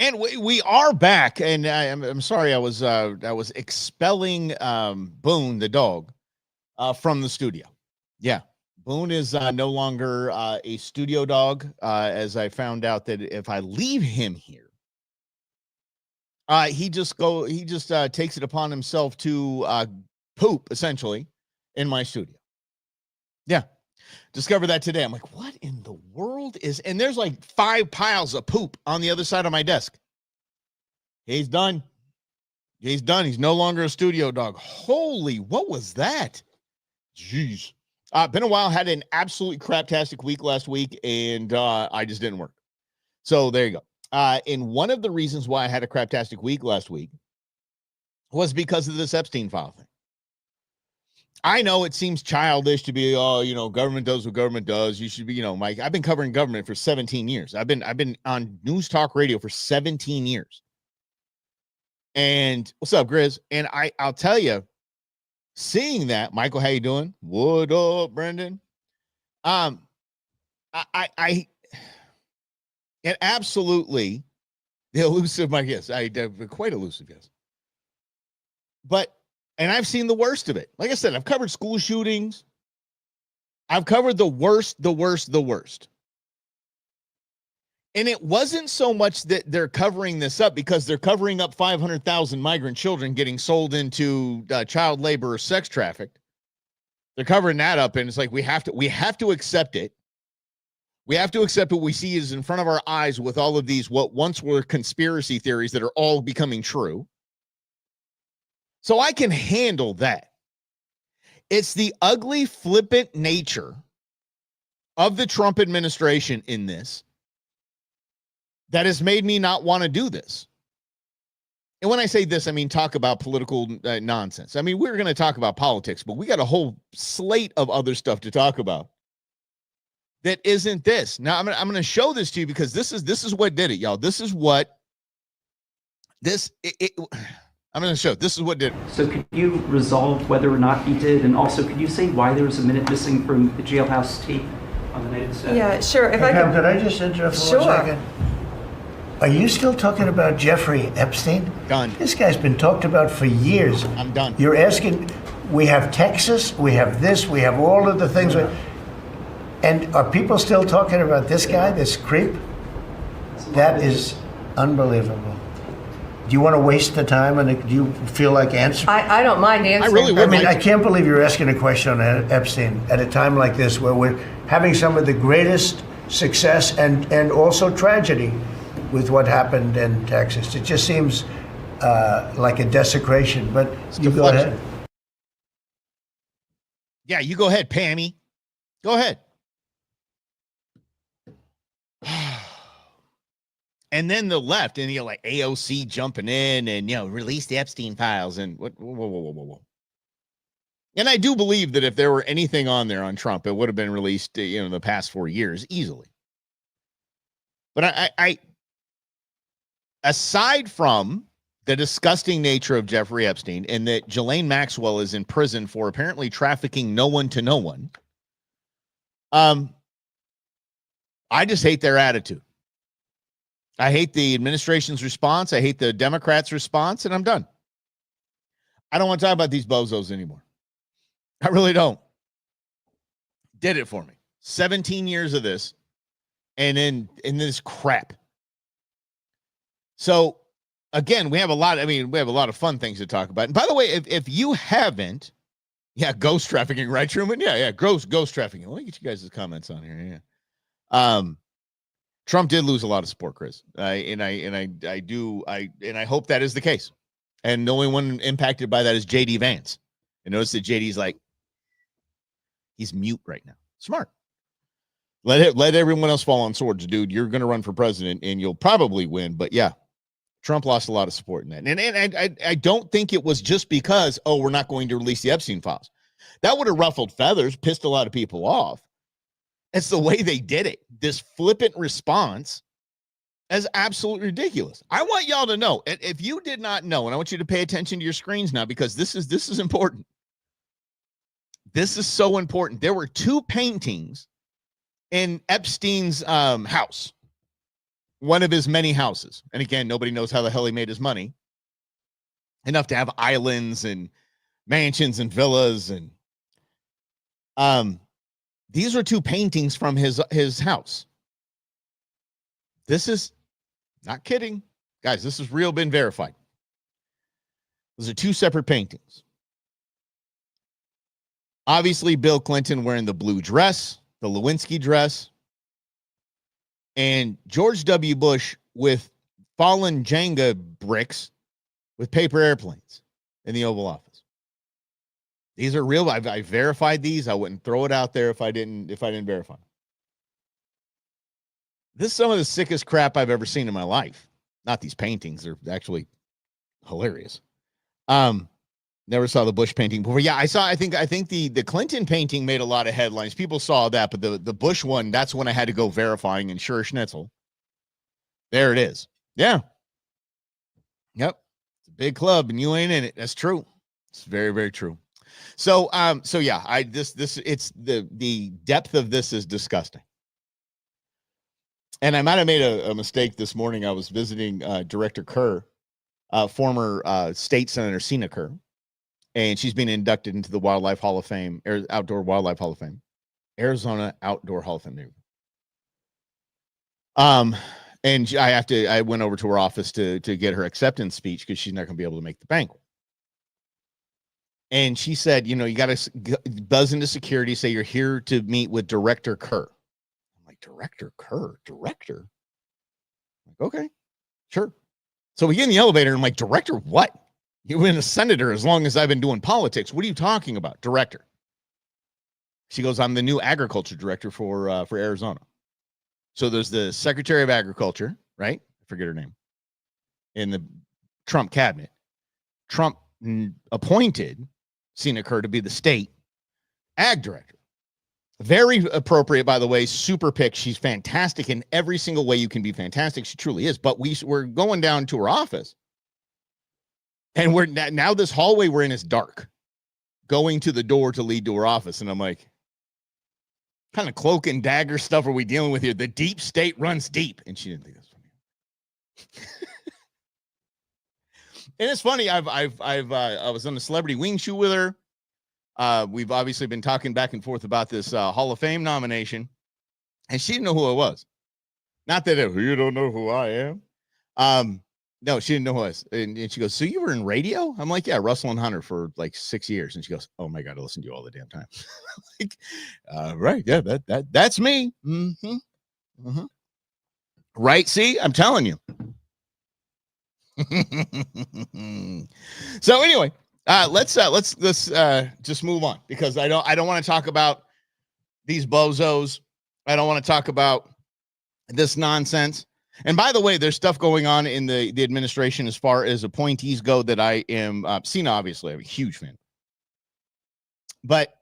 And we are back, and I'm sorry I was expelling Boone the dog from the studio. Yeah, Boone is no longer a studio dog, as I found out that if I leave him here, he just takes it upon himself to poop essentially in my studio. Yeah, discovered that today. I'm like, what in the world is? And there's like 5 piles of poop on the other side of my desk. He's done. He's done. He's no longer a studio dog. Holy, what was that? Jeez. Been a while. Had an absolutely craptastic week last week, and I just didn't work. So there you go. And one of the reasons why I had a craptastic week last week was because of this Epstein file thing. I know it seems childish to be, government does what government does. You should be, Mike. I've been covering government for 17 years. I've been on News Talk Radio for 17 years. And what's up, Grizz? And I'll tell you, seeing that, Michael, how you doing? What up, Brendan? And absolutely the elusive, Mike. Yes, quite elusive, yes. And I've seen the worst of it. Like I said, I've covered school shootings. I've covered the worst. And it wasn't so much that they're covering this up because they're covering up 500,000 migrant children getting sold into child labor or sex trafficked. They're covering that up, and it's like we have to accept it. We have to accept what we see is in front of our eyes with all of these what once were conspiracy theories that are all becoming true. So I can handle that. It's the ugly, flippant nature of the Trump administration in this that has made me not want to do this. And when I say this, I mean talk about political nonsense. I mean, we're going to talk about politics, but we got a whole slate of other stuff to talk about that isn't this. Now, I'm going to show this to you because this is what did it, y'all. This is what I'm going to show. This is what did it. So could you resolve whether or not he did? And also, could you say why there was a minute missing from the jailhouse tape on the night of the staff? Yeah, sure. If could I just interrupt for 1 second? Are you still talking about Jeffrey Epstein? Done. This guy's been talked about for years. I'm done. You're asking, we have Texas, we have this, we have all of the things. And are people still talking about this guy, this creep? That is unbelievable. Do you want to waste the time, and do you feel like answering? I don't mind answering. I really would. I mean, I can't believe you're asking a question on Epstein at a time like this where we're having some of the greatest success and also tragedy with what happened in Texas. It just seems like a desecration, but you go ahead. Yeah, you go ahead, Pammy. Go ahead. And then the left, and like AOC jumping in and release the Epstein files and whoa. And I do believe that if there were anything on there on Trump, it would have been released, in the past 4 years easily. But I aside from the disgusting nature of Jeffrey Epstein and that Ghislaine Maxwell is in prison for apparently trafficking no one to no one, I just hate their attitude. I hate the administration's response. I hate the Democrats' response, and I'm done. I don't want to talk about these bozos anymore. I really don't. Did it for me. 17 years of this, and then in this crap. So, again, we have a lot of fun things to talk about. And by the way, if you haven't, ghost trafficking, right, Truman? Yeah, ghost trafficking. Let me get you guys' comments on here. Yeah. Trump did lose a lot of support, Chris. And I hope that is the case. And the only one impacted by that is JD Vance. And notice that JD's like, he's mute right now. Smart. Let everyone else fall on swords, dude. You're going to run for president and you'll probably win. But yeah, Trump lost a lot of support in that. And I don't think it was just because, we're not going to release the Epstein files. That would have ruffled feathers, pissed a lot of people off. It's the way they did it. This flippant response is absolutely ridiculous. I want y'all to know, if you did not know, and I want you to pay attention to your screens now because this is important. This is so important. There were 2 paintings in Epstein's house. one of his many houses. And again, nobody knows how the hell he made his money. Enough to have islands and mansions and villas. And these are two paintings from his house. This is not kidding. Guys, this is real, been verified. Those are two separate paintings. Obviously, Bill Clinton wearing the blue dress, the Lewinsky dress, and George W. Bush with fallen Jenga bricks with paper airplanes in the Oval Office. These are real. I verified these. I wouldn't throw it out there if I didn't verify. This is some of the sickest crap I've ever seen in my life. Not these paintings. They're actually hilarious. Never saw the Bush painting before. Yeah, I think the Clinton painting made a lot of headlines. People saw that, but the Bush one, that's when I had to go verifying, and sure schnitzel. There it is. Yeah. Yep. It's a big club and you ain't in it. That's true. It's very, very true. So yeah, it's the depth of this is disgusting. And I might have made a mistake this morning. I was visiting Director Kerr, former State Senator Sina Kerr, and she's been inducted into the Wildlife Hall of Fame, Outdoor Wildlife Hall of Fame, Arizona Outdoor Hall of Fame. And I went over to her office to get her acceptance speech because she's not going to be able to make the banquet. And she said, you got to buzz into security, say you're here to meet with Director Kerr. I'm like, Director Kerr? Director? I'm like, okay, sure. So we get in the elevator and I'm like, Director what? You've been a senator as long as I've been doing politics. What are you talking about? Director. She goes, I'm the new agriculture director for Arizona. So there's the Secretary of Agriculture, right? I forget her name. In the Trump cabinet. Trump appointed Sina Kerr to be the state ag director. Very appropriate, by the way. Super pick. She's fantastic in every single way you can be fantastic. She truly is. But we're going down to her office. And we're now this hallway we're in is dark. Going to the door to lead to her office. And I'm like, what kind of cloak and dagger stuff are we dealing with here? The deep state runs deep. And she didn't think that's funny. And it's funny. I was on the Celebrity Wing Shoe with her. We've obviously been talking back and forth about this Hall of Fame nomination, and she didn't know who I was. Not that you don't know who I am. No, she didn't know who I was. And she goes, so you were in radio? I'm like, yeah, Russell and Hunter for like 6 years. And she goes, oh my God, I listen to you all the damn time. Like, right. Yeah, that's me. Mm-hmm. Mm-hmm. Right. See, I'm telling you. So anyway, let's just move on because I don't want to talk about these bozos. I don't want to talk about this nonsense. And by the way, there's stuff going on in the administration as far as appointees go that I am Sina, obviously, I'm a huge fan. But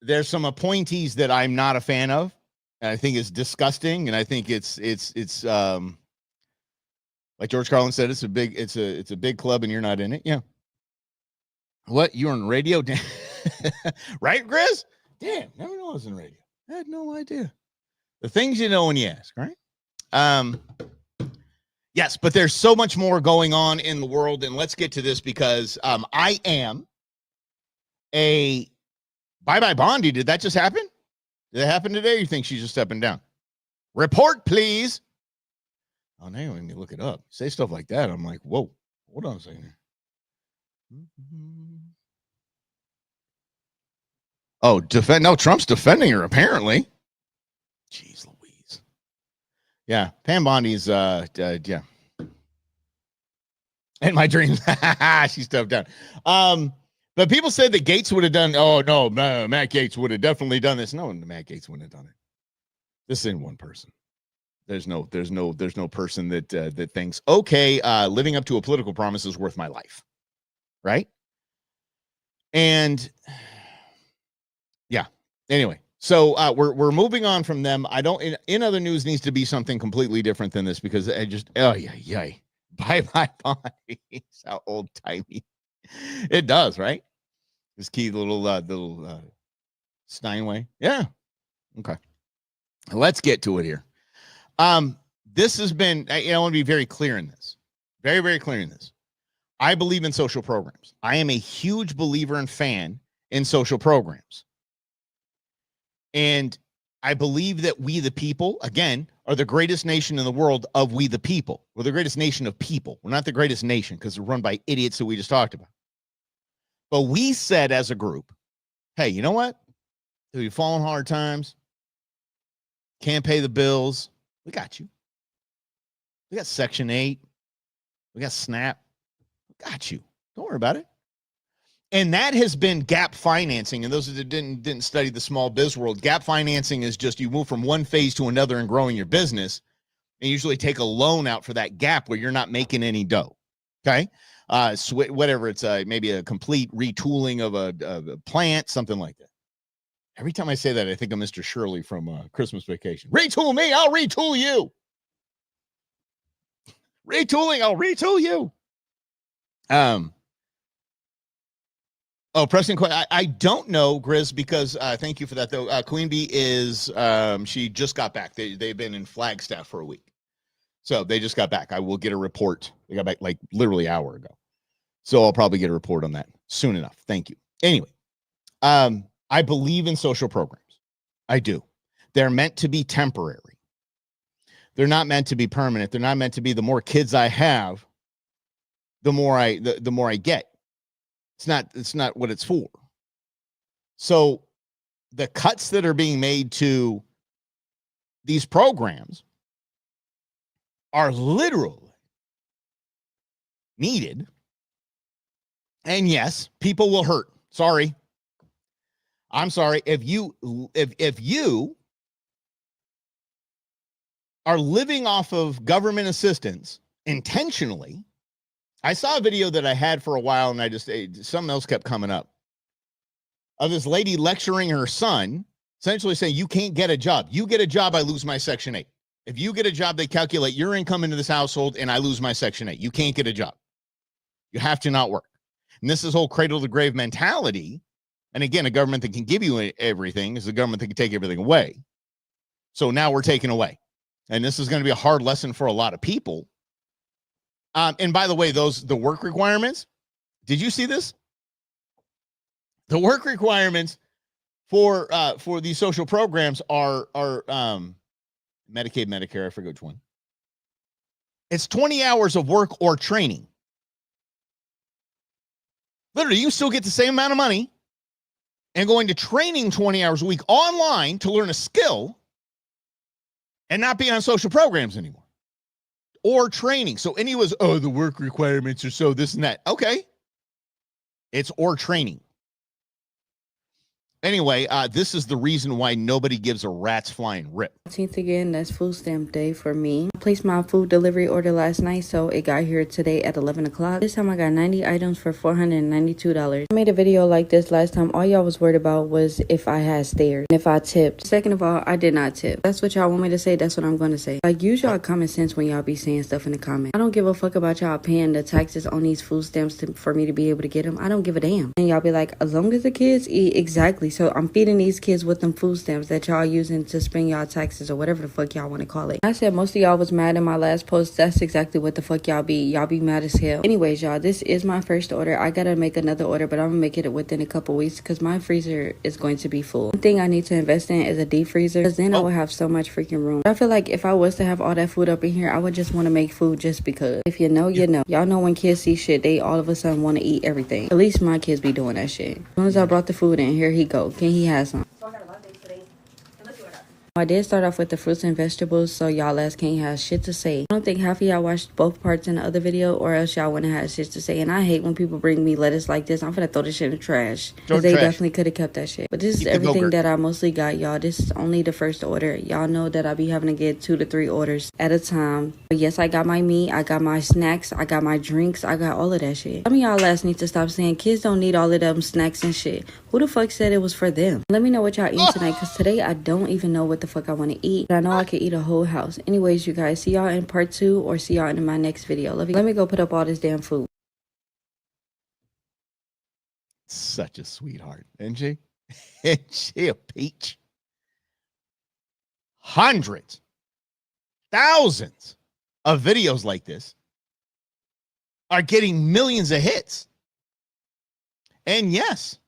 there's some appointees that I'm not a fan of, and I think it's disgusting, and I think it's like George Carlin said, it's a big club and you're not in it. Yeah. What? You're on radio? Right, Chris? Damn, never know I was in radio. I had no idea. The things you know when you ask, right? Yes, but there's so much more going on in the world, and let's get to this because I am a bye-bye Bondi. Did that just happen? Did it happen today? Or you think she's just stepping down? Report, please. Oh, now when you look it up, say stuff like that, I'm like, whoa, hold on a second here. Oh, no, Trump's defending her, apparently. Jeez Louise. Yeah, Pam Bondi's, yeah. In my dreams, she stepped down. But people said that Gates would have done, oh, no, Matt Gaetz would have definitely done this. No, Matt Gaetz wouldn't have done it. This ain't one person. There's no person that thinks, okay, living up to a political promise is worth my life. Right. And yeah, anyway, so we're moving on from them. I don't, in other news needs to be something completely different than this because I just, oh yeah. Bye. How old timey it does. Right. This key little Steinway. Yeah. Okay. Let's get to it here. this has been, I want to be very clear in this. Very, very clear in this. I believe in social programs. I am a huge believer and fan in social programs. And I believe that we, the people, again, are the greatest nation in the world of we, the people. We're the greatest nation of people. We're not the greatest nation because we're run by idiots that we just talked about. But we said as a group, hey, you know what? If you fall in hard times, can't pay the bills, we got you. We got Section 8. We got SNAP. We got you. Don't worry about it. And that has been gap financing. And those that didn't study the small biz world, gap financing is just you move from one phase to another in growing your business and usually take a loan out for that gap where you're not making any dough. Okay. Whatever it's maybe a complete retooling of a plant, something like that. Every time I say that, I think of Mr. Shirley from Christmas Vacation. Retool me, I'll retool you. Retooling, I'll retool you. Oh, Preston, I don't know, Grizz, because thank you for that, though. Queen Bee is, she just got back. They've been in Flagstaff for a week. So they just got back. I will get a report. They got back like literally an hour ago. So I'll probably get a report on that soon enough. Thank you. Anyway, I believe in social programs. I do. They're meant to be temporary. They're not meant to be permanent. They're not meant to be the more kids I have, the more I get. It's not what it's for. So the cuts that are being made to these programs are literally needed. And yes, people will hurt. Sorry. I'm sorry. If you are living off of government assistance intentionally, I saw a video that I had for a while and I just, something else kept coming up of this lady lecturing her son, essentially saying, you can't get a job. You get a job, I lose my Section 8. If you get a job, they calculate your income into this household and I lose my Section 8. You can't get a job. You have to not work. And this is whole cradle to grave mentality. And again, a government that can give you everything is a government that can take everything away. So now we're taking away. And this is going to be a hard lesson for a lot of people. And by the way, the work requirements, did you see this? The work requirements for these social programs are Medicaid, Medicare, I forget which one. It's 20 hours of work or training. Literally, you still get the same amount of money and going to training 20 hours a week online to learn a skill and not be on social programs anymore. Or training. So the work requirements are so this and that. Okay. It's or training. Anyway, this is the reason why nobody gives a rat's flying rip. 14th again, that's food stamp day for me. I placed my food delivery order last night, so it got here today at 11 o'clock. This time I got 90 items for $492. I made a video like this last time. All y'all was worried about was if I had stairs and if I tipped. Second of all, I did not tip. That's what y'all want me to say. That's what I'm going to say. Like, use y'all common sense when y'all be saying stuff in the comments. I don't give a fuck about y'all paying the taxes on these food stamps for me to be able to get them. I don't give a damn. And y'all be like, as long as the kids eat, exactly. So I'm feeding these kids with them food stamps that y'all using to spend y'all taxes or whatever the fuck y'all want to call it. I said most of y'all was mad in my last post. That's exactly what the fuck y'all be. Y'all be mad as hell. Anyways, y'all, this is my first order. I gotta make another order, but I'm gonna make it within a couple weeks because my freezer is going to be full. One thing I need to invest in is a deep freezer because then I will have so much freaking room. I feel like if I was to have all that food up in here, I would just want to make food just because. If you know, you know. Y'all know when kids see shit, they all of a sudden want to eat everything. At least my kids be doing that shit. As soon as I brought the food in, here he go. Can he have some? I did start off with the fruits and vegetables, so y'all ass can't have shit to say. I don't think half of y'all watched both parts in the other video, or else y'all wouldn't have shit to say. And I hate when people bring me lettuce like this. I'm finna throw this shit in the trash. Because they definitely could have kept that shit. But this is everything that I mostly got, y'all. This is only the first order. Y'all know that I be having to get 2 to 3 orders at a time. But yes, I got my meat, I got my snacks, I got my drinks, I got all of that shit. Some of y'all ass need to stop saying kids don't need all of them snacks and shit. Who the fuck said it was for them? Let me know what y'all eat tonight, because today I don't even know what the fuck I want to eat. But I know I could eat a whole house. Anyways, you guys, see y'all in part 2 or see y'all in my next video. Love you. Let me go put up all this damn food. Such a sweetheart, isn't she? Isn't she a peach? Hundreds thousands of videos like this are getting millions of hits. And yes,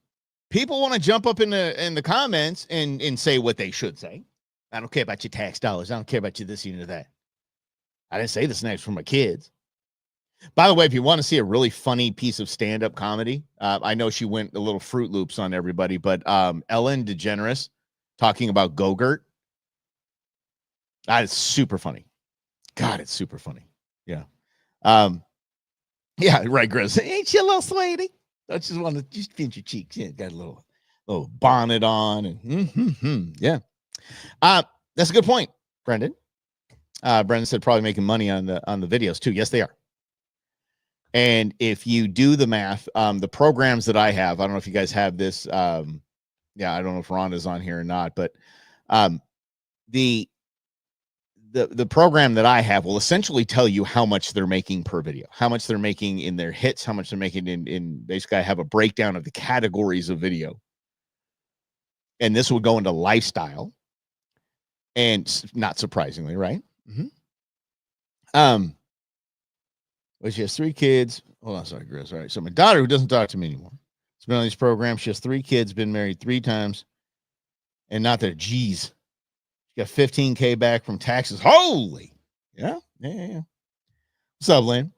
people want to jump up in the comments and say what they should say. I don't care about your tax dollars. I don't care about you this, you know, that. I didn't say the snacks for my kids. By the way, if you want to see a really funny piece of stand-up comedy, I know she went a little Fruit Loops on everybody, but Ellen DeGeneres talking about Go-Gurt. That is super funny. God, it's super funny. Yeah. Yeah, right, Grizz. Ain't you a little sweetie? I just want to just pinch your cheeks. Yeah, got a little bonnet on. And yeah. That's a good point, Brendan. Brendan said probably making money on the videos too. Yes, they are. And if you do the math, the programs that I have, I don't know if you guys have this. Yeah, I don't know if Rhonda's on here or not, but the program that I have will essentially tell you how much they're making per video, how much they're making in their hits, how much they're making in basically I have a breakdown of the categories of video. And this would go into lifestyle. And not surprisingly, right? Mm-hmm. Well, she has 3 kids. Hold on, sorry, Chris. All right. So my daughter, who doesn't talk to me anymore, has been on these programs. She has 3 kids, been married 3 times, and not their G's. She got $15K back from taxes. Holy, yeah. What's up, Lynn?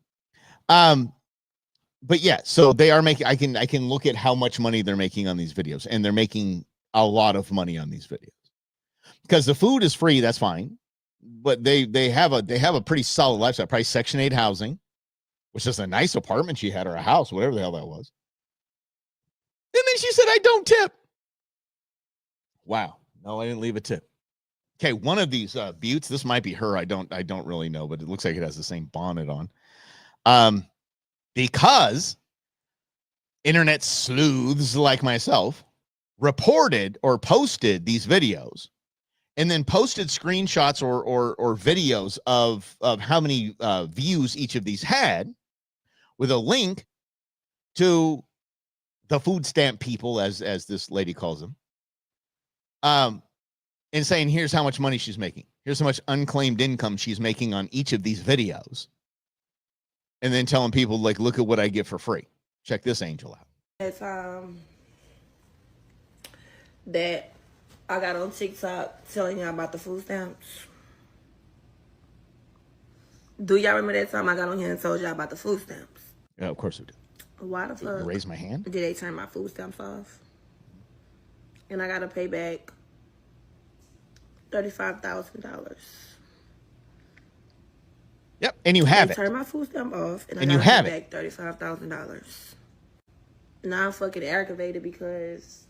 But yeah, so they are making. I can look at how much money they're making on these videos, and they're making a lot of money on these videos because the food is free. That's fine, but they have a pretty solid lifestyle. Probably Section 8 housing, which is a nice apartment she had, or a house, whatever the hell that was. And then she said, "I don't tip." Wow, no, I didn't leave a tip. Okay, one of these Buttes, this might be her. I don't really know, but it looks like it has the same bonnet on. Because internet sleuths like myself reported or posted these videos and then posted screenshots or videos of how many views each of these had with a link to the food stamp people, as this lady calls them, and saying, here's how much money she's making. Here's how much unclaimed income she's making on each of these videos. And then telling people, like, look at what I get for free. Check this angel out. It's that I got on TikTok telling y'all about the food stamps. Do y'all remember that time I got on here and told y'all about the food stamps? Yeah, of course we do. Why the fuck raise my hand? did they turn my food stamps off? And I gotta pay back $35,000. Yep, and you have it. Turn my food stamp off, and I you gotta have pay back $35,000. Now I'm fucking aggravated because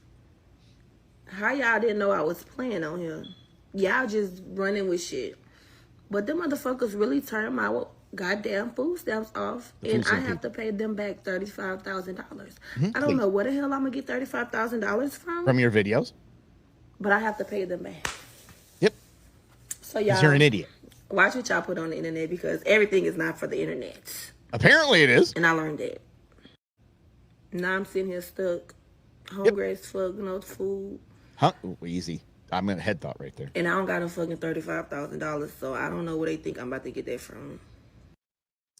how y'all didn't know I was playing on here? Y'all just running with shit. But them motherfuckers really turned my goddamn food stamps off, and I have to pay them back $35,000. I don't know where the hell I'm gonna get $35,000 from your videos, but I have to pay them back. Yep. So y'all, you're an idiot. Watch what y'all put on the internet because everything is not for the internet. Apparently it is. And I learned that. Now I'm sitting here stuck, hungry as fuck, no food. Easy. I'm gonna head thought right there. And I don't got a fucking $35,000, so I don't know where they think I'm about to get that from.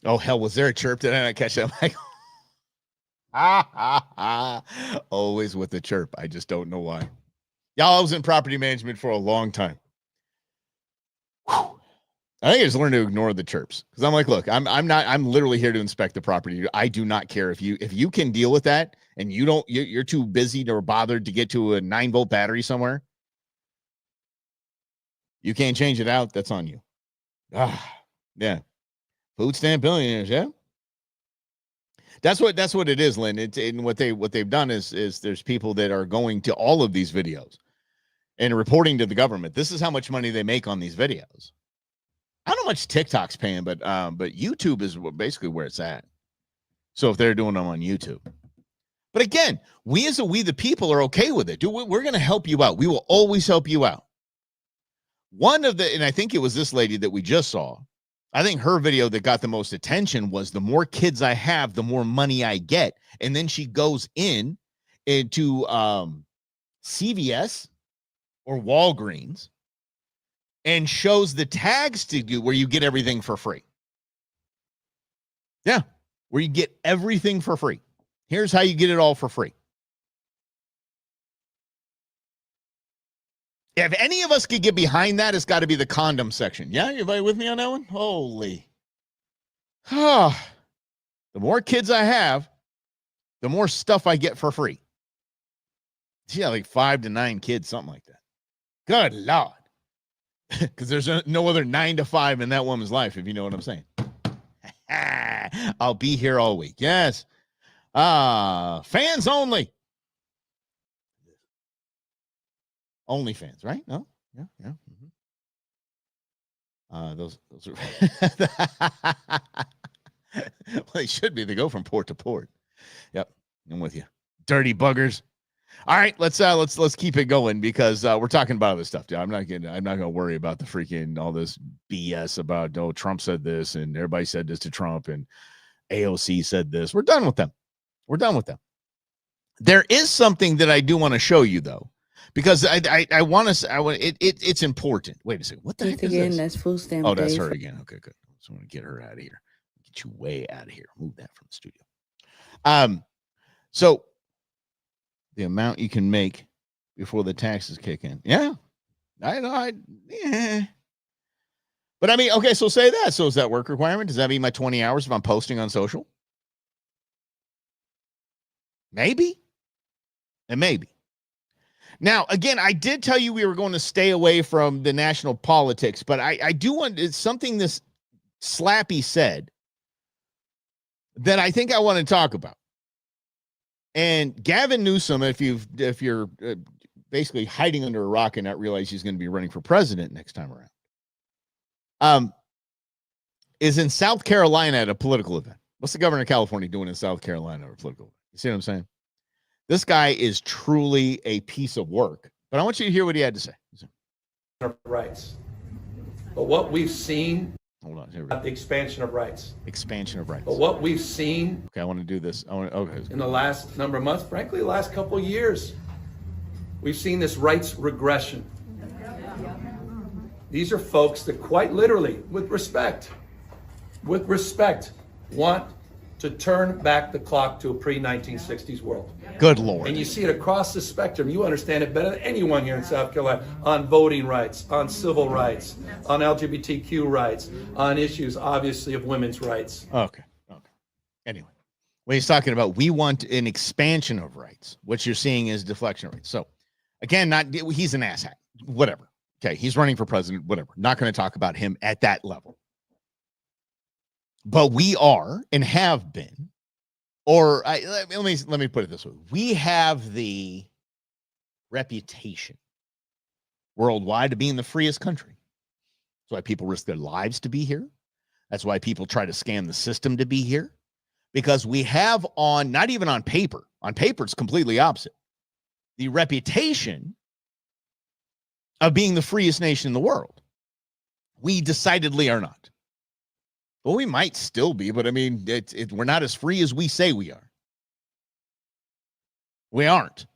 Oh hell, was there a chirp? Did I not catch that? Always with the chirp. I just don't know why. Y'all, I was in property management for a long time. Whew. I think I just learned to ignore the chirps because I'm like, look, I'm literally here to inspect the property. I do not care if you can deal with that and you're too busy or bothered to get to a 9-volt battery somewhere. You can't change it out. That's on you. Yeah. Food stamp billionaires. Yeah. That's what it is, Lynn. And what they've done is there's people that are going to all of these videos and reporting to the government. This is how much money they make on these videos. I don't know how much TikTok's paying, but YouTube is basically where it's at. So if they're doing them on YouTube. But again, we the people are okay with it. We're going to help you out. We will always help you out. And I think it was this lady that we just saw. I think her video that got the most attention was the more kids I have, the more money I get. And then she goes into CVS or Walgreens and shows the tags to you where you get everything for free. Yeah, where you get everything for free. Here's how you get it all for free. If any of us could get behind that, it's got to be the condom section. Yeah, everybody with me on that one? Holy. The more kids I have, the more stuff I get for free. Yeah, like 5 to 9 kids, something like that. Good Lord. Because there's no other 9 to 5 in that woman's life, if you know what I'm saying. I'll be here all week. Yes. Fans only. Only fans, right? No? Yeah, yeah. Mm-hmm. Those are well, they should be. They go from port to port. Yep, I'm with you. Dirty buggers. All right, let's keep it going because we're talking about other stuff. Dude. I'm not gonna worry about the freaking all this BS about Trump said this and everybody said this to Trump and AOC said this. We're done with them. We're done with them. There is something that I do want to show you though. Because I want to, it's important. Wait a second. What the heck is this? That's food stamp. Oh, that's her again. Okay, good. So I want to get her out of here. Get you way out of here. Move that from the studio. So the amount you can make before the taxes kick in. Yeah, I know. Yeah. But I mean, okay. So say that. So is that work requirement? Does that mean my 20 hours if I'm posting on social? Maybe. And maybe. Now, again, I did tell you we were going to stay away from the national politics, but I do want, it's something this Slappy said that I think I want to talk about. And Gavin Newsom, if you're basically hiding under a rock and not realize he's going to be running for president next time around, is in South Carolina at a political event. What's the governor of California doing in South Carolina at a political event? You see what I'm saying? This guy is truly a piece of work. But I want you to hear what he had to say. Rights. But what we've seen, hold on, here we go. the expansion of rights. Expansion of rights. But what we've seen okay, I want to do this. in the last number of months, frankly, the last couple of years, we've seen this rights regression. These are folks that quite literally, with respect, want to turn back the clock to a pre-1960s world. Good Lord. And you see it across the spectrum. You understand it better than anyone here in South Carolina on voting rights, on civil rights, on LGBTQ rights, on issues, obviously, of women's rights. Okay. Anyway, when he's talking about we want an expansion of rights, what you're seeing is deflection of rights. So, again, he's an asshat. Whatever. Okay, he's running for president, whatever. Not going to talk about him at that level. But we are and have been, or let me put it this way. We have the reputation worldwide of being the freest country. That's why people risk their lives to be here. That's why people try to scam the system to be here. Because we have not even on paper, it's completely opposite. The reputation of being the freest nation in the world. We decidedly are not. Well, we might still be, but I mean, we're not as free as we say we are. We aren't.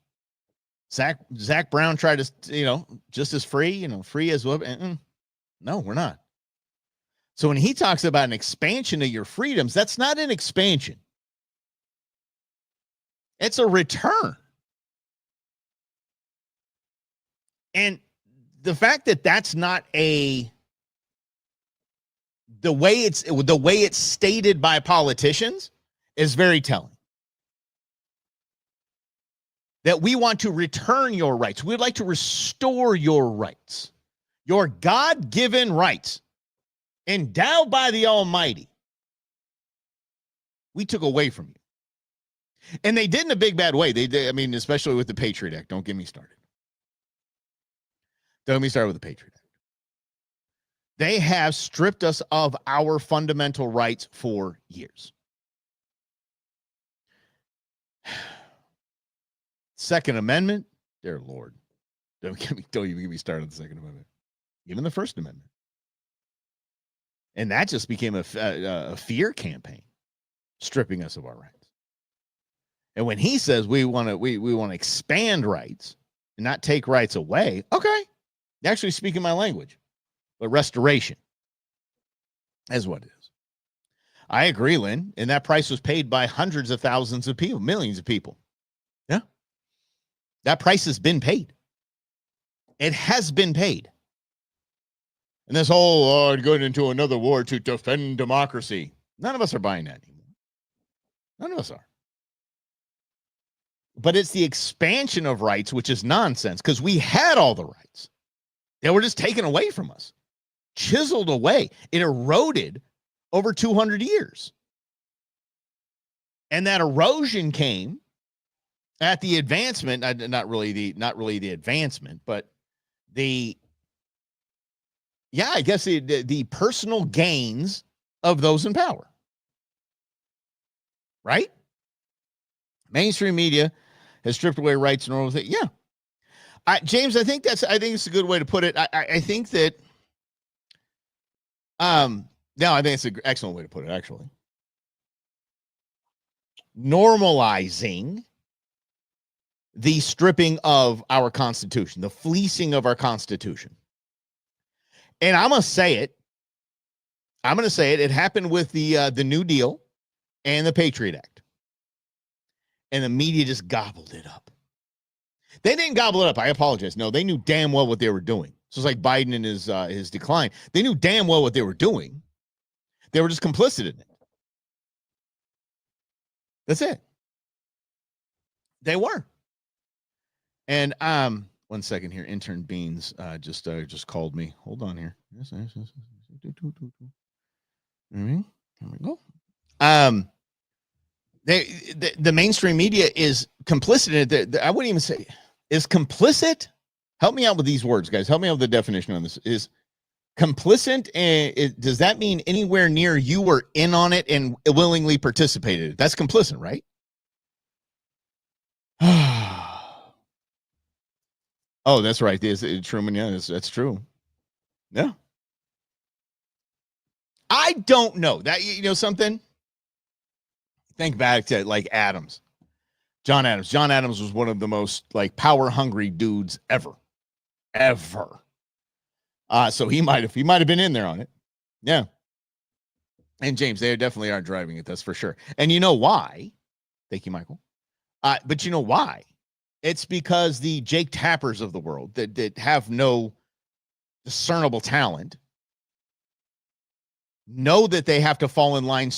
Zach Brown tried to, just as free, free as well. No, we're not. So when he talks about an expansion of your freedoms, that's not an expansion. It's a return. And the fact that that's not the way it's stated by politicians is very telling. That we want to return your rights. We'd like to restore your rights. Your God-given rights endowed by the Almighty. We took away from you. And they did in a big bad way. They did, especially with the Patriot Act. Don't get me started. Don't get me started with the Patriot Act. They have stripped us of our fundamental rights for years. Second Amendment, dear Lord, don't even get me started on the Second Amendment. Even the First Amendment, and that just became a fear campaign, stripping us of our rights. And when he says we want to expand rights and not take rights away, okay, you're actually speaking my language. but restoration is what it is. I agree, Lynn. And that price was paid by hundreds of thousands of people, millions of people. Yeah. That price has been paid. It has been paid. And this whole, going into another war to defend democracy. None of us are buying that anymore. None of us are. But it's the expansion of rights, which is nonsense, because we had all the rights. They were just taken away from us, chiseled away. It eroded over 200 years. And that erosion came at the advancement, not really the advancement, but the personal gains of those in power. Right? Mainstream media has stripped away rights and all things. Yeah. James, I think it's a good way to put it. I think that no, I think it's an excellent way to put it, actually. Normalizing the stripping of our Constitution, the fleecing of our Constitution. And I'm going to say it. It happened with the New Deal and the Patriot Act. And the media just gobbled it up. They didn't gobble it up. I apologize. No, they knew damn well what they were doing. So it's like Biden and his decline. They knew damn well what they were doing. They were just complicit in it. That's it. They were. And 1 second here. Intern Beans just called me. Hold on here. Yes. Here we go. The mainstream media is complicit in it. I wouldn't even say is complicit. Help me out with these words, guys. Help me out with the definition on this. Is complicit, and does that mean anywhere near you were in on it and willingly participated? That's complicit, right? Oh, that's right. Truman, yeah, that's true. Yeah. I don't know that, something. Think back to like Adams, John Adams. John Adams was one of the most like power hungry dudes ever. So he might have been in there on it. Yeah. And James, they definitely are driving it. That's for sure. And you know why? Thank you, Michael. But you know why? It's because the Jake Tappers of the world that have no discernible talent know that they have to fall in line.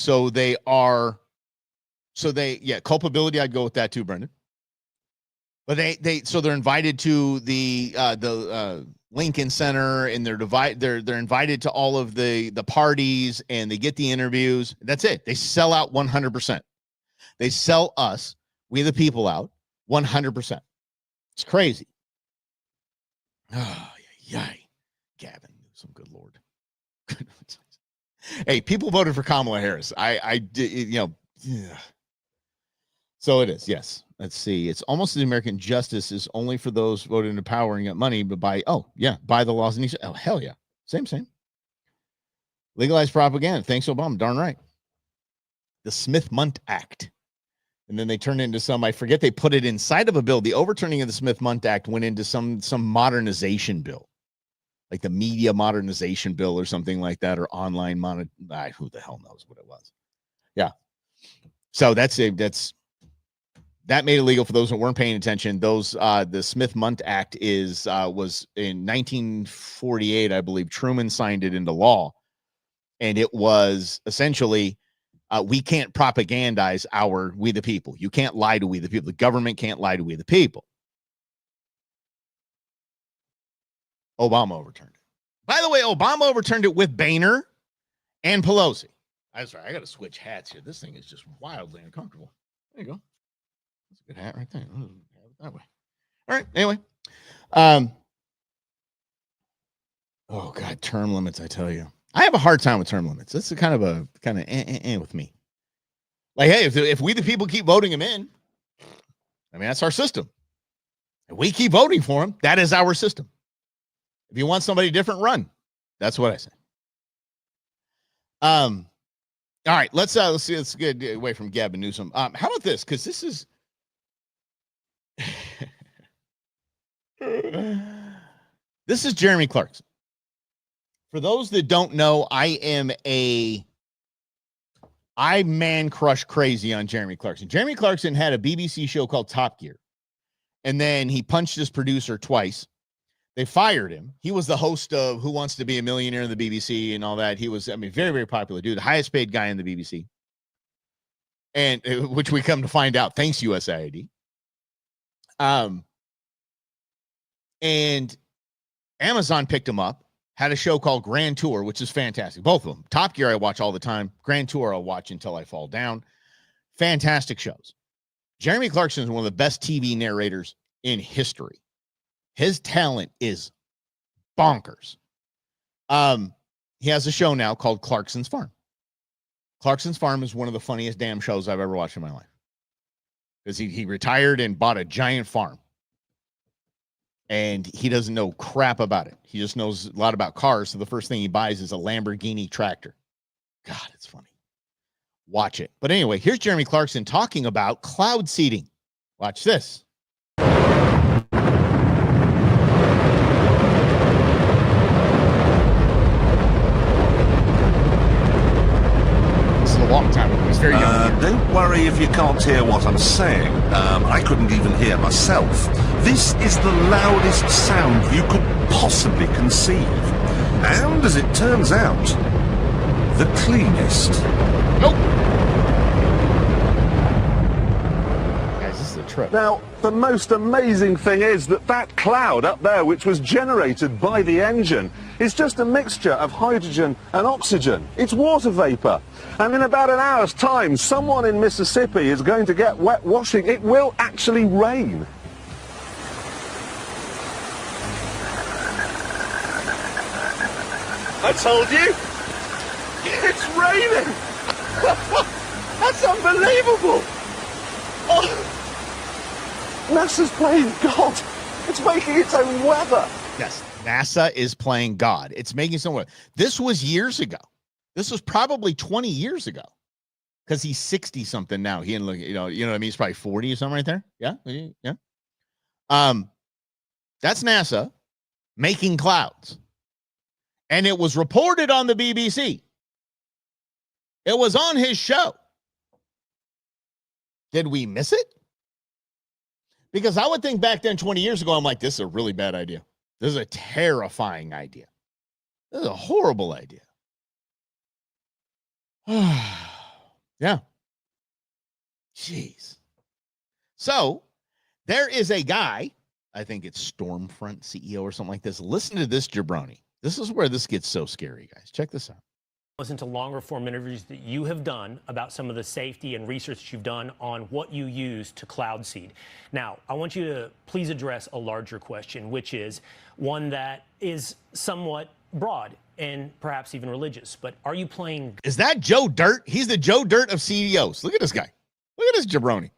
Culpability. I'd go with that too, Brendan. But they're invited to the Lincoln Center, and they're invited to all of the parties, and they get the interviews. That's it. They sell out 100%. They sell us, we the people, out 100%. It's crazy. Oh, yay. Gavin, some good Lord. Hey, people voted for Kamala Harris. I did, yeah. So it is, yes. Let's see. It's almost the American justice is only for those voted into power and got money, but by the laws. And oh, hell yeah. Same. Legalized propaganda. Thanks, Obama. Darn right. The Smith-Mundt Act. And then they turned into some, I forget, they put it inside of a bill. The overturning of the Smith-Mundt Act went into some modernization bill, like the media modernization bill or something like that, or online who the hell knows what it was. Yeah. So that made it legal for those who weren't paying attention. The Smith-Mundt Act was in 1948, I believe. Truman signed it into law, and it was essentially we can't propagandize we the people. You can't lie to we the people. The government can't lie to we the people. Obama overturned it. By the way, Obama overturned it with Boehner and Pelosi. I'm sorry, I got to switch hats here. This thing is just wildly uncomfortable. There you go. That's a good hat right there. That way. All right. Anyway. Oh God, term limits. I tell you, I have a hard time with term limits. That's kind of with me. Like, hey, if we the people keep voting him in, I mean, that's our system. If we keep voting for him, that is our system. If you want somebody different, run. That's what I say. All right, let's get away from Gavin Newsom. How about this? Because this is this is Jeremy Clarkson, For those that don't know, I man crush crazy on Jeremy Clarkson. Jeremy Clarkson had a BBC show called Top Gear, and then he punched his producer twice. They fired him. He was the host of Who Wants to Be a Millionaire in the BBC and all that. He was, very, very popular dude, the highest paid guy in the BBC. And which we come to find out, thanks USAID. And Amazon picked him up, had a show called Grand Tour, which is fantastic. Both of them. Top Gear I watch all the time. Grand Tour I'll watch until I fall down. Fantastic shows. Jeremy Clarkson is one of the best TV narrators in history. His talent is bonkers. He has a show now called Clarkson's Farm. Clarkson's Farm is one of the funniest damn shows I've ever watched in my life. Because he retired and bought a giant farm. And he doesn't know crap about it. He just knows a lot about cars. So the first thing he buys is a Lamborghini tractor. God, it's funny. Watch it. But anyway, here's Jeremy Clarkson talking about cloud seeding. Watch this. Long time ago. He's very young. Don't worry if you can't hear what I'm saying. I couldn't even hear myself. This is the loudest sound you could possibly conceive. And as it turns out, the cleanest. Nope. Guys, this is a trip. Now, the most amazing thing is that that cloud up there, which was generated by the engine, is just a mixture of hydrogen and oxygen. It's water vapor. And in about an hour's time, someone in Mississippi is going to get wet washing. It will actually rain. I told you. It's raining. That's unbelievable. Oh. NASA's playing God. It's making its own weather. Yes, NASA is playing God. It's making some weather. This was years ago. This was probably 20 years ago. Because he's 60 something now. He didn't look, you know what I mean? He's probably 40 or something right there. Yeah. Yeah. That's NASA making clouds. And it was reported on the BBC. It was on his show. Did we miss it? Because I would think back then 20 years ago, I'm like, this is a really bad idea. This is a terrifying idea. This is a horrible idea. Yeah. Jeez. So there is a guy, I think it's Stormfront CEO or something like this. Listen to this jabroni. This is where this gets so scary, guys. Check this out. Listen to longer form interviews that you have done about some of the safety and research that you've done on what you use to cloud seed. Now, I want you to please address a larger question, which is one that is somewhat broad and perhaps even religious. But are you playing? Is that Joe Dirt? He's the Joe Dirt of CEOs. Look at this guy. Look at this jabroni.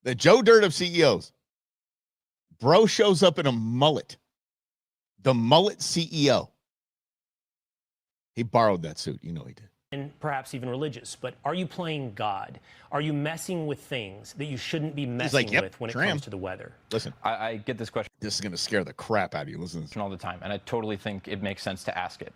The Joe Dirt of CEOs. Bro shows up in a mullet. The mullet CEO. He borrowed that suit. You know he did. And perhaps even religious. But are you playing God? Are you messing with things that you shouldn't be messing with when it comes to the weather? Listen. I get this question. This is going to scare the crap out of you. Listen all the time, and I totally think it makes sense to ask it.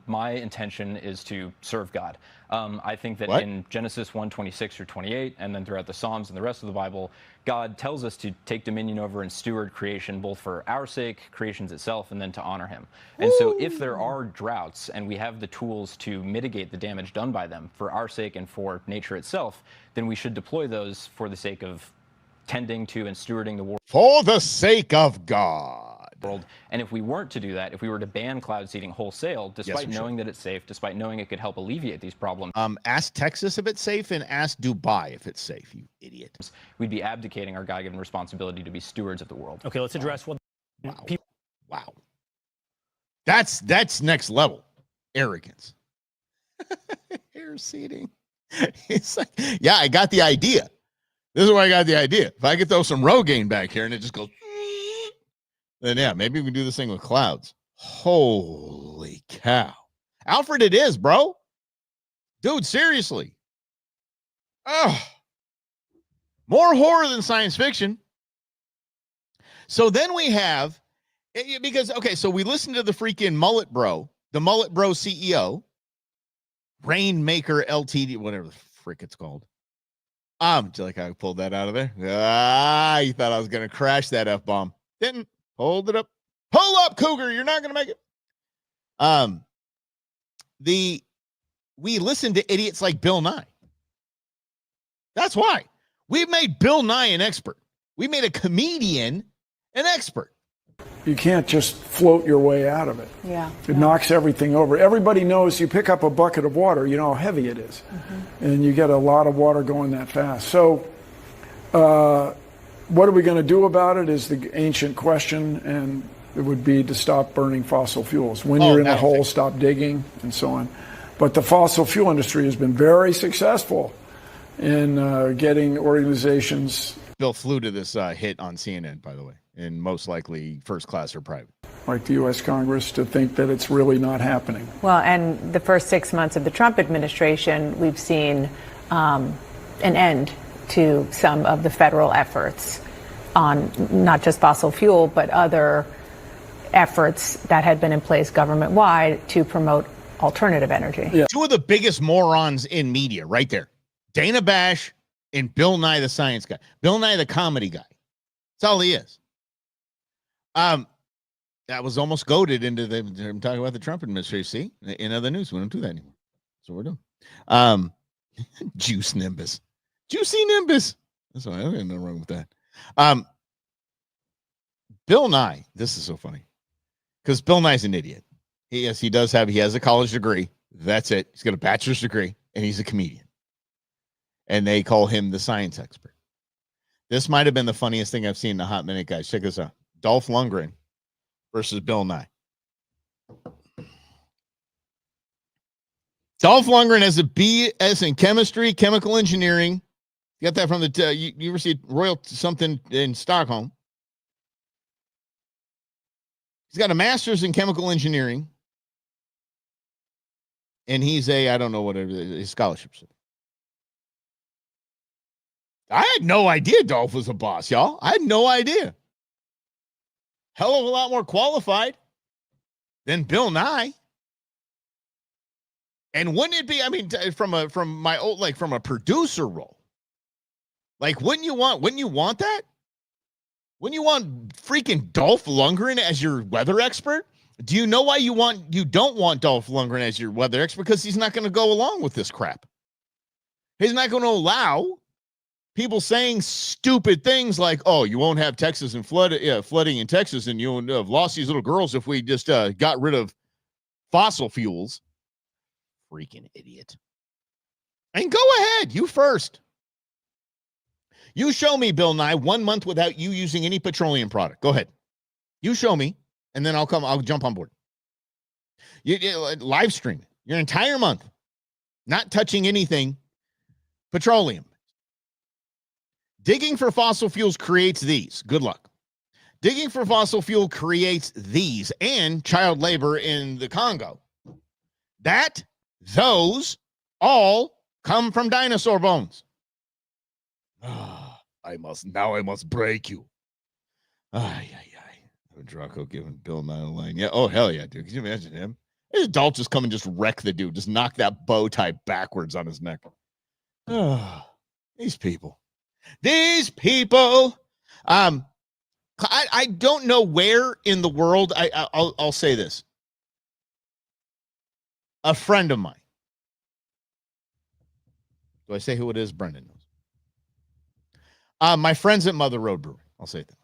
My intention is to serve God. I think that in Genesis 1:26 through 28, and then throughout the Psalms and the rest of the Bible, God tells us to take dominion over and steward creation, both for our sake, creation's itself, and then to honor him. And so if there are droughts and we have the tools to mitigate the damage done by them for our sake and for nature itself, then we should deploy those for the sake of tending to and stewarding the world. For the sake of God. And if we weren't to do that, if we were to ban cloud seeding wholesale, despite knowing that it's safe, despite knowing it could help alleviate these problems. Ask Texas if it's safe and ask Dubai if it's safe, you idiot. We'd be abdicating our God-given responsibility to be stewards of the world. Okay, let's address what people. Wow. That's next level arrogance. Air seeding. It's like, yeah, I got the idea. This is where I got the idea. If I could throw some Rogaine back here and it just goes, then yeah, maybe we can do this thing with clouds. Holy cow. Alfred, it is, bro. Dude, seriously. Oh, more horror than science fiction. So then we have, because, okay, so we listened to the freaking mullet bro the Mullet Bro CEO, Rainmaker LTD, whatever the frick it's called. Do you like how I pulled that out of there? You thought I was going to crash that F-bomb. Didn't. Hold it up. Pull up, Cougar. You're not going to make it. We listen to idiots like Bill Nye. That's why. We've made Bill Nye an expert. We made a comedian an expert. You can't just float your way out of it. Yeah. It knocks everything over. Everybody knows you pick up a bucket of water, you know how heavy it is. And you get a lot of water going that fast. So what are we going to do about it is the ancient question, and it would be to stop burning fossil fuels. When you're in a hole, stop digging, and so on. But the fossil fuel industry has been very successful in getting organizations. Bill flew to this hit on CNN, by the way, and most likely first class or private. Like the U.S. Congress to think that it's really not happening. Well, and the first 6 months of the Trump administration, we've seen an end to some of the federal efforts on not just fossil fuel, but other efforts that had been in place government-wide to promote alternative energy. Yeah. Two of the biggest morons in media right there. Dana Bash and Bill Nye the science guy. Bill Nye the comedy guy. That's all he is. That was almost goaded into I'm talking about the Trump administration. See, in other news, we don't do that anymore. That's what we're doing. Juice Nimbus. Juicy Nimbus. That's why I don't know wrong with that. Bill Nye, this is so funny. Because Bill Nye's an idiot. He has a college degree. That's it. He's got a bachelor's degree, and he's a comedian. And they call him the science expert. This might have been the funniest thing I've seen in a hot minute, guys. Check this out. Dolph Lundgren versus Bill Nye. Dolph Lundgren has a BS in chemistry, chemical engineering. You got that from the University Royal something in Stockholm. He's got a master's in chemical engineering. And he's I don't know what his scholarships. I had no idea Dolph was a boss, y'all. I had no idea. Hell of a lot more qualified than Bill Nye. And wouldn't it be, I mean, from a producer role, like, wouldn't you want that? Wouldn't you want freaking Dolph Lundgren as your weather expert? Do you know why you don't want Dolph Lundgren as your weather expert? Because he's not going to go along with this crap. He's not going to allow people saying stupid things like, "Oh, you won't have Texas and flooding in Texas, and you won't have lost these little girls if we just got rid of fossil fuels." Freaking idiot! And go ahead, you first. You show me, Bill Nye, 1 month without you using any petroleum product. Go ahead. You show me, and then I'll jump on board. You live stream your entire month, not touching anything petroleum. Digging for fossil fuels creates these. Good luck. Digging for fossil fuel creates these and child labor in the Congo. Those all come from dinosaur bones. I must break you. Draco giving Bill Nye a line. Yeah. Oh, hell yeah, dude. Can you imagine him? His adult just come and just wreck the dude. Just knock that bow tie backwards on his neck. These people. I don't know where in the world. I'll say this. A friend of mine. Do I say who it is? Brendan knows. My friends at Mother Road Brewery. I'll say that.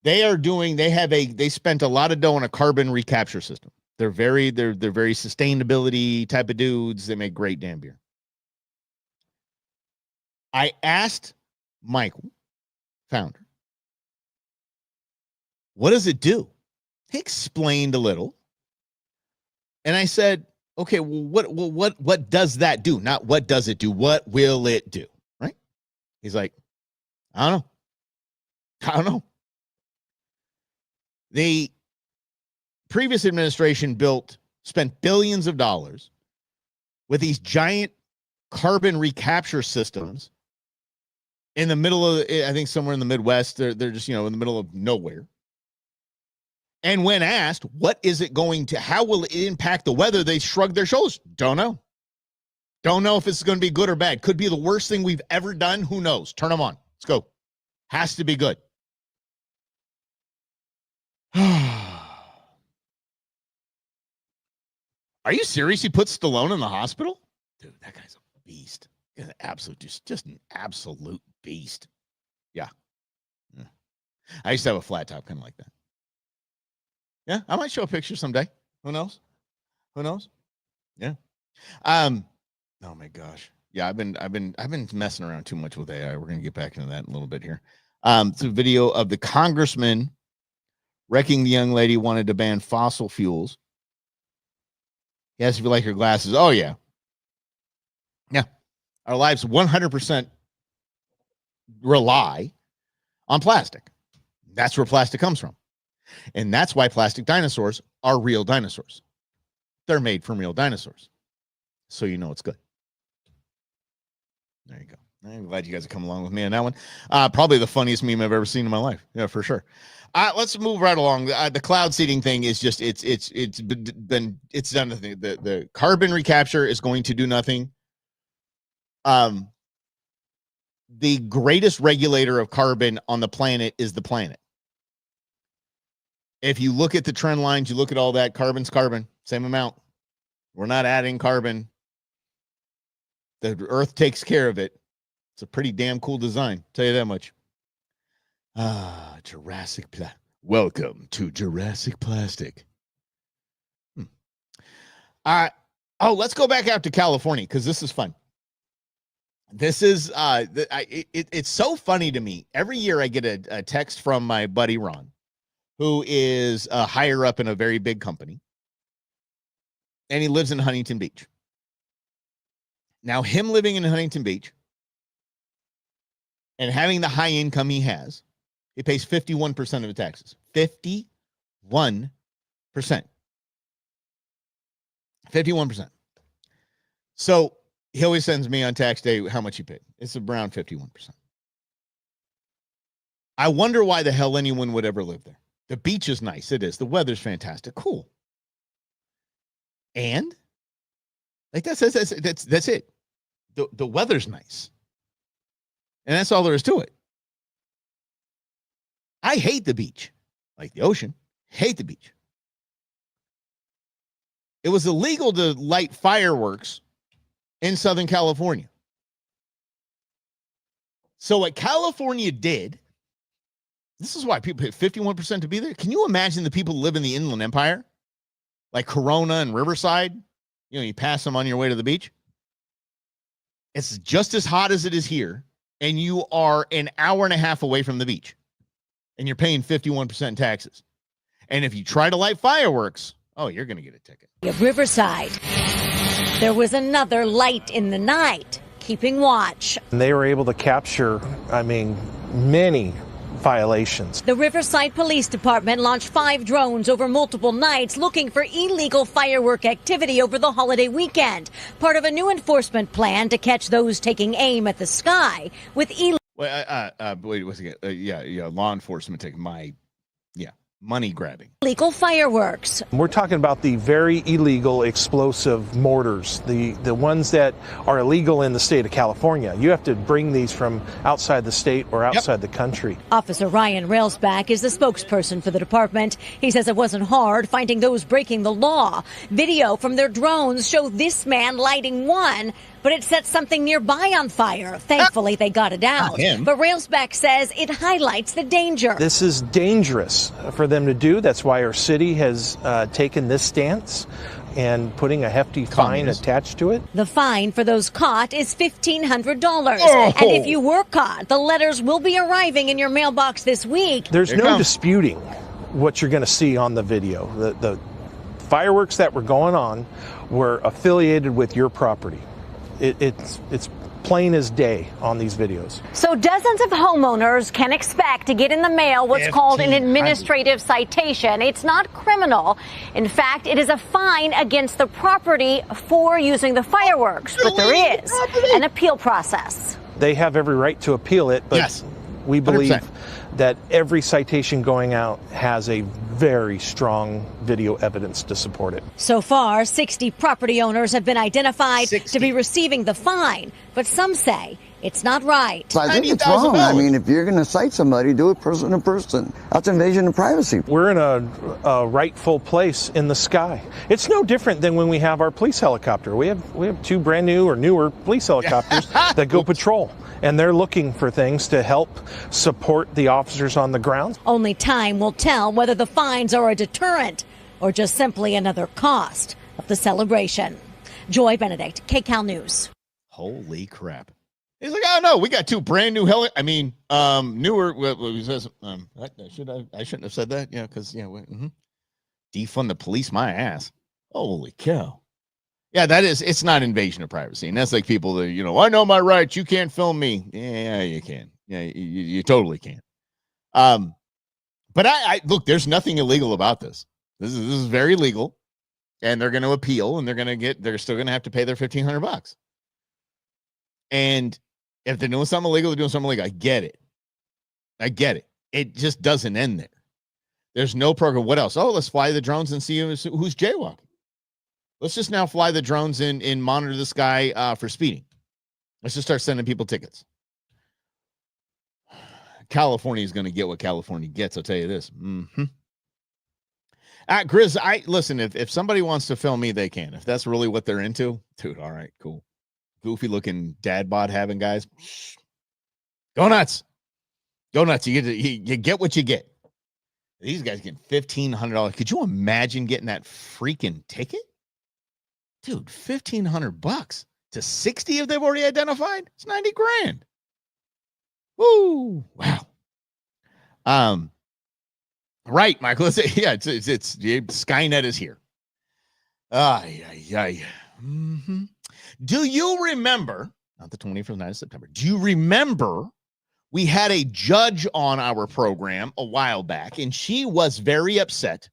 They spent a lot of dough on a carbon recapture system. They're very sustainability type of dudes. They make great damn beer. I asked Michael, founder, what does it do? He explained a little. And I said, okay, well, what does that do? Not what does it do? What will it do? Right? He's like, I don't know. The previous administration spent billions of dollars with these giant carbon recapture systems in the middle of, I think somewhere in the Midwest. They're just, in the middle of nowhere. And when asked, how will it impact the weather? They shrug their shoulders. Don't know. Don't know if it's going to be good or bad. Could be the worst thing we've ever done. Who knows? Turn them on. Let's go. Has to be good. Are you serious? He put Stallone in the hospital? Dude, that guy's a beast. He's an absolute, just an absolute beast. Yeah. I used to have a flat top kind of like that. Yeah, I might show a picture someday. Who knows? Who knows? Yeah. Oh my gosh. Yeah, I've been messing around too much with AI. We're gonna get back into that in a little bit here. It's a video of the congressman wrecking the young lady who wanted to ban fossil fuels. Yes, if you like your glasses. Oh yeah. Yeah. Our lives 100% rely on plastic. That's where plastic comes from. And that's why plastic dinosaurs are real dinosaurs. They're made from real dinosaurs. So you know it's good. There you go. I'm glad you guys have come along with me on that one. Probably the funniest meme I've ever seen in my life. Yeah, for sure. Let's move right along. The cloud seeding thing is just it's done nothing. The carbon recapture is going to do nothing. The greatest regulator of carbon on the planet is the planet. If you look at the trend lines, you look at all that, carbon's carbon, same amount. We're not adding carbon. The earth takes care of it. It's a pretty damn cool design. Tell you that much. Jurassic welcome to Jurassic Plastic. Let's go back out to California because this is fun. This is it's so funny to me. Every year I get a text from my buddy Ron, who is higher up in a very big company, and he lives in Huntington Beach. Now, him living in Huntington Beach and having the high income he has, he pays 51% of the taxes. 51%. 51%. So he always sends me on tax day how much he paid. It's around 51%. I wonder why the hell anyone would ever live there. The beach is nice. It is. The weather's fantastic. Cool. And like that's it. The weather's nice. And that's all there is to it. I hate the beach. Like the ocean. Hate the beach. It was illegal to light fireworks in Southern California. So what California did, this is why people pay 51% to be there. Can you imagine the people who live in the Inland Empire? Like Corona and Riverside? You know, you pass them on your way to the beach. It's just as hot as it is here, and you are an hour and a half away from the beach, and you're paying 51% taxes. And if you try to light fireworks, oh, you're going to get a ticket. Riverside. There was another light in the night, keeping watch. And they were able to capture, many violations. The Riverside Police Department launched 5 drones over multiple nights looking for illegal firework activity over the holiday weekend, part of a new enforcement plan to catch those taking aim at the sky with illegal. Wait, what's it? Law enforcement taking money grabbing. Illegal fireworks. We're talking about the very illegal explosive mortars, the ones that are illegal in the state of California. You have to bring these from outside the state or outside the country. Officer Ryan Railsback is the spokesperson for the department. He says it wasn't hard finding those breaking the law. Video from their drones show this man lighting one, but it set something nearby on fire. Thankfully, they got it out. But Railsback says it highlights the danger. This is dangerous for them to do. That's why our city has taken this stance and putting a hefty fine attached to it. The fine for those caught is $1,500. And if you were caught, the letters will be arriving in your mailbox this week. There's no disputing what you're going to see on the video. The fireworks that were going on were affiliated with your property. It's plain as day on these videos. So dozens of homeowners can expect to get in the mail what's called an administrative citation. It's not criminal. In fact, it is a fine against the property for using the fireworks. But there is an appeal process. They have every right to appeal it, but we believe that every citation going out has a very strong video evidence to support it. So far, 60 property owners have been identified 60. to be receiving the fine, but some say it's not right. So I think it's wrong. I mean, if you're going to cite somebody, do it person to person. That's invasion of privacy. We're in a rightful place in the sky. It's no different than when we have our police helicopter. We have two brand new or newer police helicopters that go patrol, and they're looking for things to help support the officers on the ground. Only time will tell whether the fines are a deterrent or just simply another cost of the celebration. Joy Benedict, KCAL News. Holy crap. He's like, oh no, we got two brand new newer. He says, I shouldn't have said that. Yeah, because defund the police, my ass. Holy cow. Yeah, it's not invasion of privacy, and that's like people that I know my rights. You can't film me. Yeah, you can. Yeah, you totally can. But I look. There's nothing illegal about this. This is very legal, and they're going to appeal, and they're still going to have to pay their $1,500. And if they're doing something illegal, they're doing something illegal. I get it. It just doesn't end there. There's no program. What else? Oh, let's fly the drones and see who's jaywalking. Let's just now fly the drones and monitor this guy for speeding. Let's just start sending people tickets. California is going to get what California gets. I'll tell you this. Grizz, listen, if somebody wants to film me, they can. If that's really what they're into, dude, all right, cool. Goofy looking dad bod having guys. Go nuts. Go nuts. You get what you get. These guys get $1,500. Could you imagine getting that freaking ticket? Dude, $1,500 to 60 if they've already identified? It's $90,000. Woo! Wow. Right, Michael. It's Skynet is here. Mm-hmm. Do you remember, not the 21st night of September, do you remember we had a judge on our program a while back, and she was very upset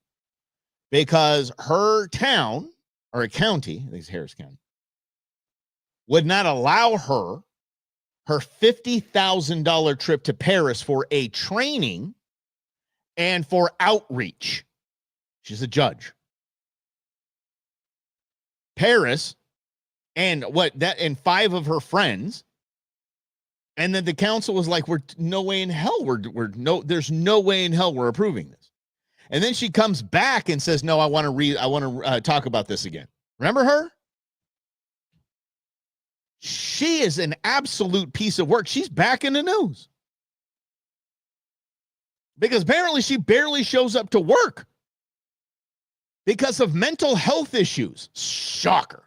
because her town, or a county, I think it's Harris County, would not allow her $50,000 trip to Paris for a training and for outreach. She's a judge. Paris and five of her friends. And then the council was like, there's no way in hell we're approving this. And then she comes back and says, no, I want to talk about this again. Remember her? She is an absolute piece of work. She's back in the news. Because apparently she barely shows up to work because of mental health issues. Shocker.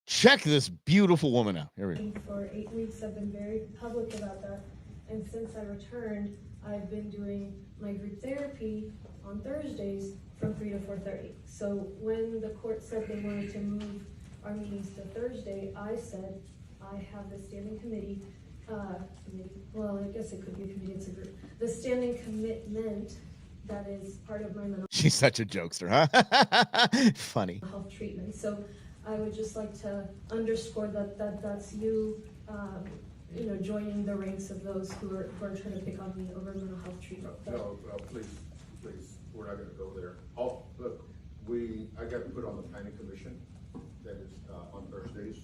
Check this beautiful woman out. Here we go. For 8 weeks, I've been very public about that. And since I returned, I've been doing my group therapy on Thursdays from 3 to 4:30. So when the court said they wanted to move our meetings to Thursday, I said, I have the standing committee, well, I guess it could be a committee, it's a group. The standing commitment that is part of my mental She's such a jokester, huh? Funny. health treatment. So I would just like to underscore that's you, joining the ranks of those who are trying to pick on me over mental health treatment. No, please, we're not going to go there. Oh, look, I got put on the planning commission that is on Thursdays.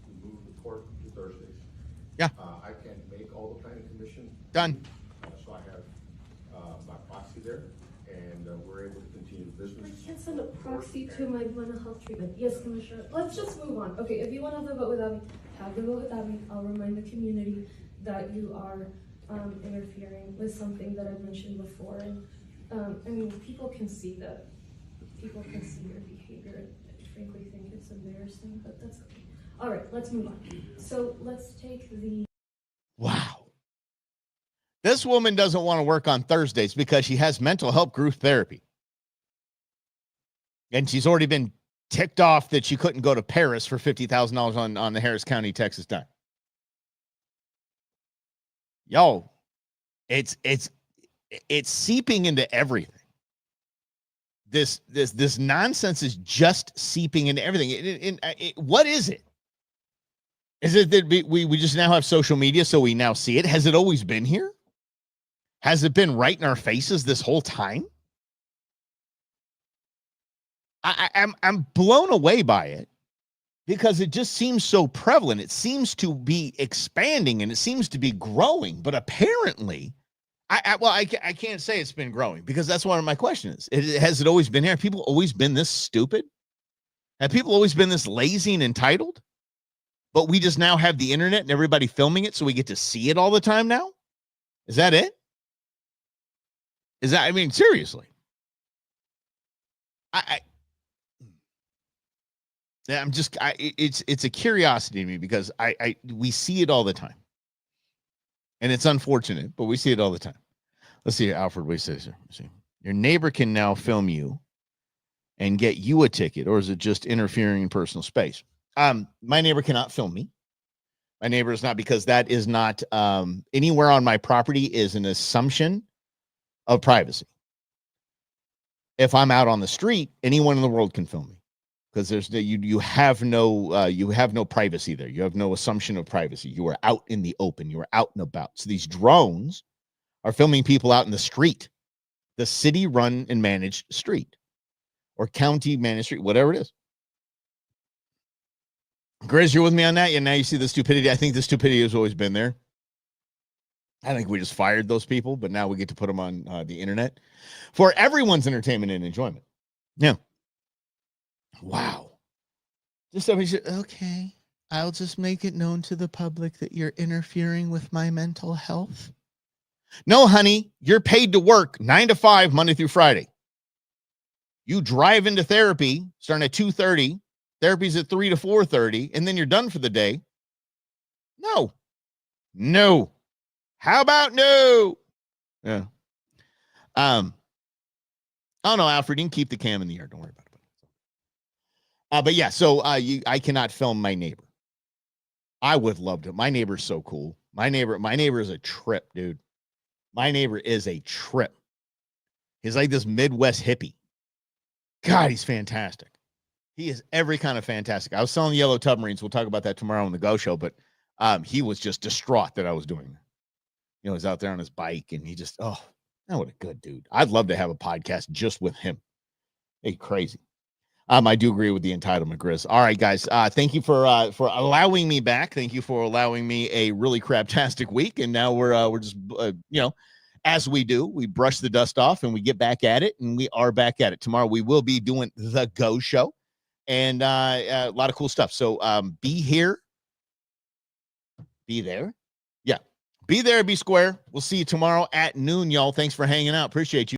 We moved the court to Thursdays. Yeah. I can't make all the planning commission. Done. So I have my proxy there, and we're able to continue business. I can't send a proxy to my mental health treatment. Yes, Commissioner. Let's just move on. Okay, if you want to have the vote without me, have the vote without me. I'll remind the community that you are interfering with something that I've mentioned before. And people can see that. People can see your behavior. I frankly think it's embarrassing, but that's okay. All right, let's move on. So let's take the... Wow. This woman doesn't want to work on Thursdays because she has mental health group therapy. And she's already been ticked off that she couldn't go to Paris for $50,000 on the Harris County, Texas dime. Yo, it's seeping into everything. This nonsense is just seeping into everything. What is it? Is it that we just now have social media, so we now see it? Has it always been here? Has it been right in our faces this whole time? I'm blown away by it because it just seems so prevalent. It seems to be expanding and it seems to be growing, but apparently, I can't say it's been growing because that's one of my questions. Has it always been here? Have people always been this stupid? Have people always been this lazy and entitled? But we just now have the internet and everybody filming it, so we get to see it all the time now? Is that it? Is that, I mean, seriously. It's a curiosity to me because we see it all the time. And it's unfortunate, but we see it all the time. Let's see, Alfred, what he says here. See, your neighbor can now film you and get you a ticket, or is it just interfering in personal space? My neighbor cannot film me. My neighbor is not, because that is not anywhere on my property is an assumption of privacy. If I'm out on the street, anyone in the world can film me because there's you have no privacy there. You have no assumption of privacy. You are out in the open. You are out and about. So these drones are filming people out in the street, the city run and managed street or county managed street, whatever it is. Grizz, you're with me on that? Yeah, now you see the stupidity. I think the stupidity has always been there. I think we just fired those people, but now we get to put them on the internet for everyone's entertainment and enjoyment. Yeah. Wow. Just somebody said, okay, I'll just make it known to the public that you're interfering with my mental health. No, honey, you're paid to work 9 to 5, Monday through Friday. You drive into therapy starting at 2:30. Therapy's at 3 to 4:30, and then you're done for the day. No. How about no? Yeah. Oh no, Alfred, you can keep the cam in the air. Don't worry about it. But yeah, so I cannot film my neighbor. I would love to. My neighbor's so cool. My neighbor is a trip, dude. My neighbor is a trip. He's like this Midwest hippie. God, he's fantastic. He is every kind of fantastic. I was selling yellow submarines. We'll talk about that tomorrow on the Go Show, but he was just distraught that I was doing that. You know, he's out there on his bike and he just, oh, what a good dude. I'd love to have a podcast just with him. Hey, crazy. I do agree with the entitlement, Grizz. All right, guys. Thank you for allowing me back. Thank you for allowing me a really craptastic week. And now we're just, as we do, we brush the dust off and we get back at it, and we are back at it. Tomorrow we will be doing the Go Show and a lot of cool stuff. So be here. Be there. Yeah. Be there, be square. We'll see you tomorrow at noon, y'all. Thanks for hanging out. Appreciate you.